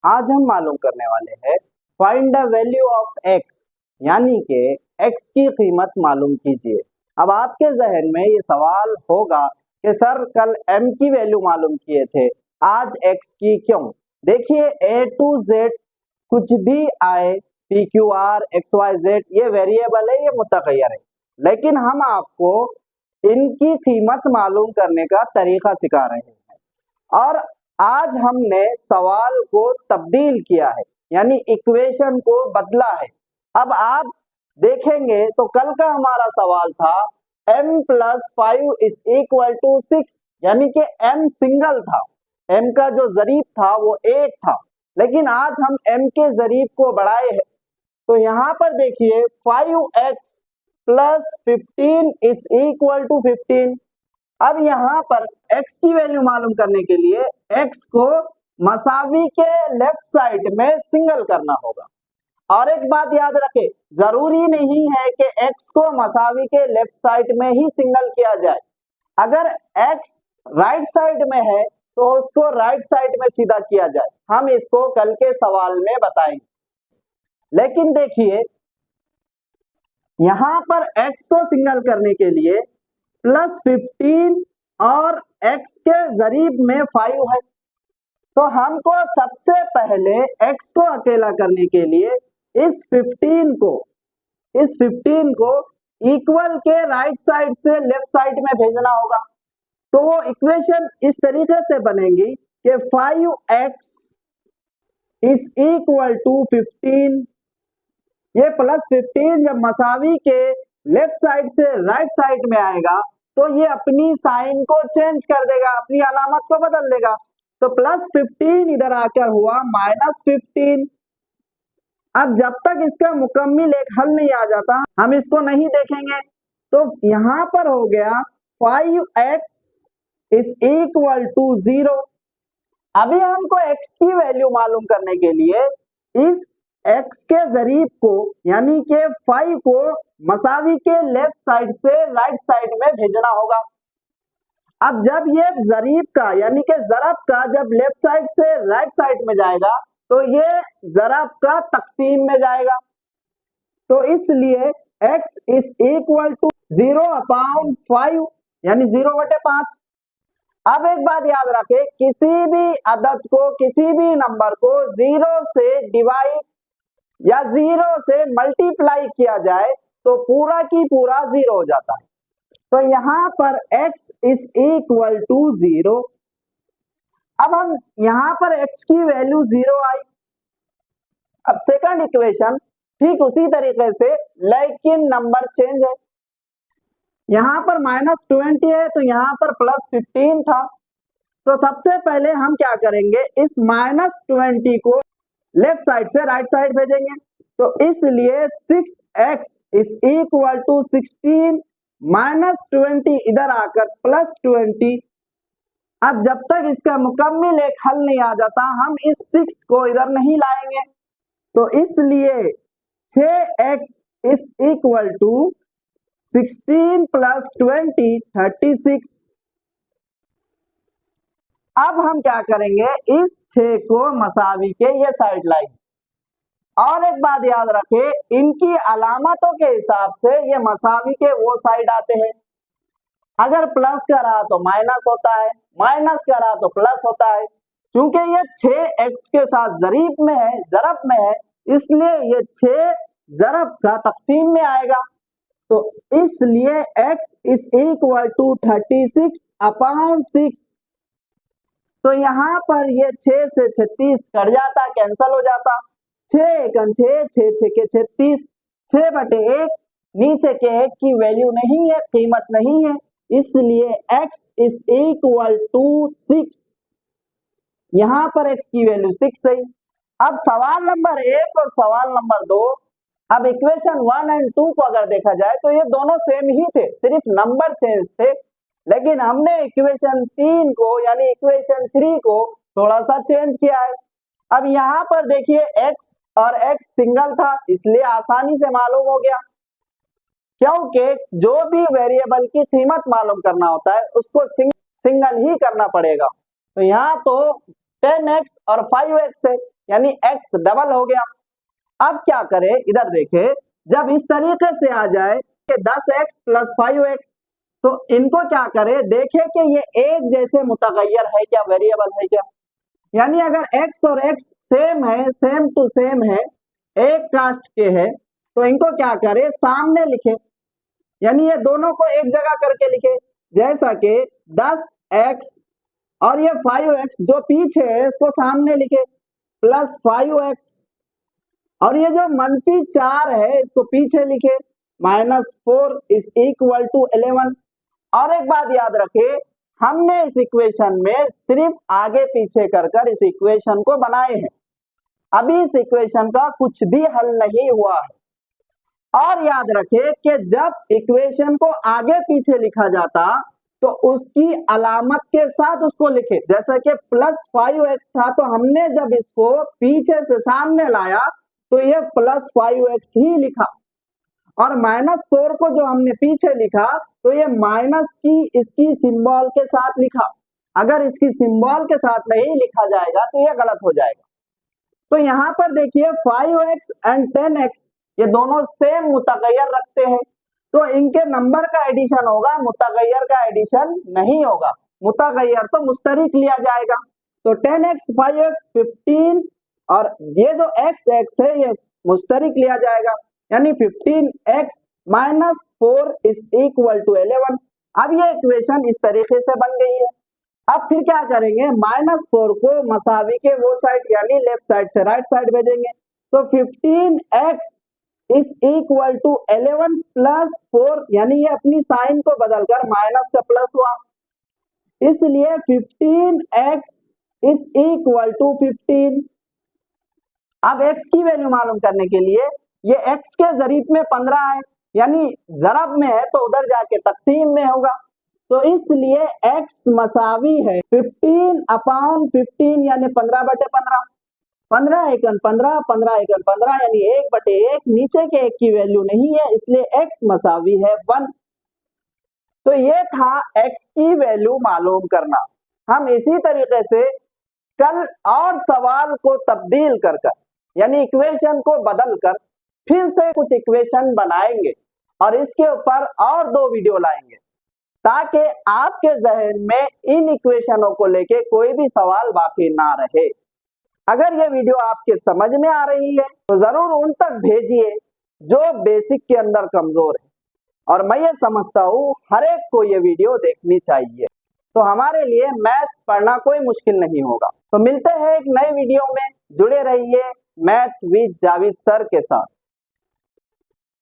आज हम मालूम करने वाले हैं find the value of x, यानी कि एक्स की कीमत मालूम कीजिए। अब आपके जहन में ये सवाल होगा कि सर कल एम की वैल्यू मालूम किए थे, आज एक्स की क्यों? देखिए ए टू जेड कुछ भी आए, P Q R X Y Z, ये वेरिएबल है, ये मुतगय्यर है, लेकिन हम आपको इनकी कीमत मालूम करने का तरीका सिखा रहे हैं। और आज हमने सवाल को तब्दील किया है, यानी इक्वेशन को बदला है। अब आप देखेंगे तो कल का हमारा सवाल था m + 5 = 6, यानी कि m सिंगल था, m का जो जरीब था वो 1 था, लेकिन आज हम m के जरीब को बढ़ाए हैं। तो यहाँ पर देखिए 5x + 15 = 15। अब यहाँ पर x की वैल्यू मालूम करने के लिए x को मसावी के लेफ्ट साइड में सिंगल करना होगा। और एक बात याद रखें, जरूरी नहीं है कि x को मसावी के लेफ्ट साइड में ही सिंगल किया जाए। अगर x राइट साइड में है तो उसको राइट साइड में सीधा किया जाए, हम इसको कल के सवाल में बताएंगे। लेकिन देखिए यहां पर x को सिंगल करने के लिए +15 और x के जरीब में 5 है, तो हमको सबसे पहले x को अकेला करने के लिए इस 15 को इक्वल के राइट साइड से लेफ्ट साइड में भेजना होगा। तो वो इक्वेशन इस तरीके से बनेगी कि 5x = 15, ये +15 जब मसावी के लेफ्ट साइड से राइट साइड में आएगा तो ये अपनी साइन को चेंज कर देगा, अपनी अलामत को बदल देगा। तो +15 इधर आकर हुआ -15। अब जब तक इसका मुकम्मिल एक हल नहीं आ जाता हम इसको नहीं देखेंगे। तो यहां पर हो गया 5x = 0। अभी हमको x की वैल्यू मालूम करने के लिए इस x के जरीब को यानी कि 5 को मसावी के लेफ्ट साइड से राइट साइड में भेजना होगा। अब जब ये जरीब का यानी कि ज़रब का जब लेफ्ट साइड से राइट साइड में जाएगा तो ये ज़रब का तकसीम में जाएगा, तो इसलिए x = 0/5 यानी 0/5। अब एक बात याद रखें, किसी भी अदद को, किसी भी नंबर को 0 से डिवाइड या 0 से मल्टीप्लाई किया जाए तो पूरा की पूरा 0 हो जाता है। तो यहां पर x = 0। अब हम यहां पर x की वैल्यू 0 आई। अब सेकंड इक्वेशन ठीक उसी तरीके से, लेकिन नंबर चेंज है। यहां पर -20 है तो यहां पर +15 था। तो सबसे पहले हम क्या करेंगे, इस -20 को लेफ्ट साइड से राइट साइड भेजेंगे। तो इसलिए 6x = 16 -20 इधर आकर +20। अब जब तक इसका मुकम्मिल एक हल नहीं आ जाता हम इस 6 को इधर नहीं लाएंगे। तो इसलिए 6x = 16 + 20 36। अब हम क्या करेंगे, इस 6 को मसावी के ये साइड लाएंगे। और एक बात याद रखें, इनकी अलामतों के हिसाब से ये मसावी के वो साइड आते हैं। अगर प्लस का रहा तो माइनस होता है, माइनस का रहा तो प्लस होता है। क्योंकि ये 6x के साथ जरीब में है, ज़रब में है, इसलिए ये 6 ज़रब का तकसीम में आएगा। तो इसलिए x = 36/6। तो यहाँ पर ये 6 से 36 कट जाता, कैंसल हो जाता। 6 × 6 6 6 के 36, 6/1 नीचे के 1 की वैल्यू नहीं है, कीमत नहीं है, इसलिए x = 6। यहाँ पर x की वैल्यू 6 है। अब सवाल नंबर 1 और सवाल नंबर 2, अब इक्वेशन 1 और 2 को अगर देखा जाए तो ये दोनों सेम ही थे, सिर्फ नंबर चेंज थे। लेकिन हमने इक्वेशन 3 को यानी इक्वेशन 3 को थोड़ा सा चेंज किया है। अब यहाँ पर देखिए x और x सिंगल था, इसलिए आसानी से मालूम हो गया, क्योंकि जो भी वेरिएबल की कीमत मालूम करना होता है उसको सिंगल ही करना पड़ेगा। तो यहाँ तो 10x और 5x है, यानी x डबल हो गया। अब क्या करें, इधर देखें, जब इस तरीके से आ जाए कि 10x प्लस 5x, तो इनको क्या करें, देखें कि ये एक जैसे मुतगय्यर है क्या, वेरिएबल है क्या। यानी अगर x और x सेम है, सेम टू सेम है, एक कास्ट के है, तो इनको क्या करें, सामने लिखे, यानी ये दोनों को एक जगह करके लिखे। जैसा कि 10x और ये 5x जो पीछे है इसको सामने लिखे, प्लस 5x, और ये जो -4 है इसको पीछे लिखे, -4 इज इक्वल टू 11। और एक बात याद रखे, हमने इस इक्वेशन में सिर्फ आगे पीछे कर इस इक्वेशन को बनाए हैं, अभी इस इक्वेशन का कुछ भी हल नहीं हुआ है। और याद रखे कि जब इक्वेशन को आगे पीछे लिखा जाता तो उसकी अलामत के साथ उसको लिखे। जैसा कि प्लस 5x था, तो हमने जब इसको पीछे से सामने लाया तो ये प्लस 5x ही लिखा, और -4 को जो हमने पीछे लिखा तो ये माइनस की इसकी सिंबल के साथ लिखा। अगर इसकी सिंबल के साथ नहीं लिखा जाएगा तो ये गलत हो जाएगा। तो यहाँ पर देखिए 5x एंड 10x ये दोनों सेम मुतगय्यर रखते हैं, तो इनके नंबर का एडिशन होगा, मुतगय्यर का एडिशन नहीं होगा। मुतगय्यर तो मुश्तरिक लिया जाएगा। तो 10x 5x 15, और ये जो x है ये मुश्तरिक लिया जाएगा, यानी 15x minus 4 is equal to 11। अब ये इक्वेशन इस तरीके से बन गई है। अब फिर क्या करेंगे, -4 को मसावी के वो साइड यानी लेफ्ट साइड से राइट साइड भेजेंगे, तो 15x is equal to 11 plus 4, यानी ये अपनी साइन को बदलकर माइनस से प्लस हुआ, इसलिए 15x इज इक्वल टू 15। अब x की वैल्यू मालूम करने के लिए, ये x के ज़रीब में 15 है, यानी ज़रब में है तो उधर जाके तकसीम में होगा, तो इसलिए x मसावी है 15/15 यानी 15/15। 15 एकन 15, 15 एकन 15 यानी 1/1, नीचे के एक की वैल्यू नहीं है, इसलिए x मसावी है 1। तो ये था x की वैल्यू मालूम करना। हम इसी तरीके से कल और सवाल को तब्दील कर यानी इक्वेशन को बदलकर फिर से कुछ इक्वेशन बनाएंगे और इसके ऊपर और 2 वीडियो लाएंगे, ताकि आपके जहन में इन इक्वेशनों को लेके कोई भी सवाल बाकी ना रहे। अगर ये वीडियो आपके समझ में आ रही है तो जरूर उन तक भेजिए जो बेसिक के अंदर कमजोर है, और मैं ये समझता हूँ हर एक को ये वीडियो देखनी चाहिए, तो हमारे लिए मैथ्स पढ़ना कोई मुश्किल नहीं होगा। तो मिलते हैं एक नए वीडियो में, जुड़े रहिए मैथ विद जावेद सर के साथ।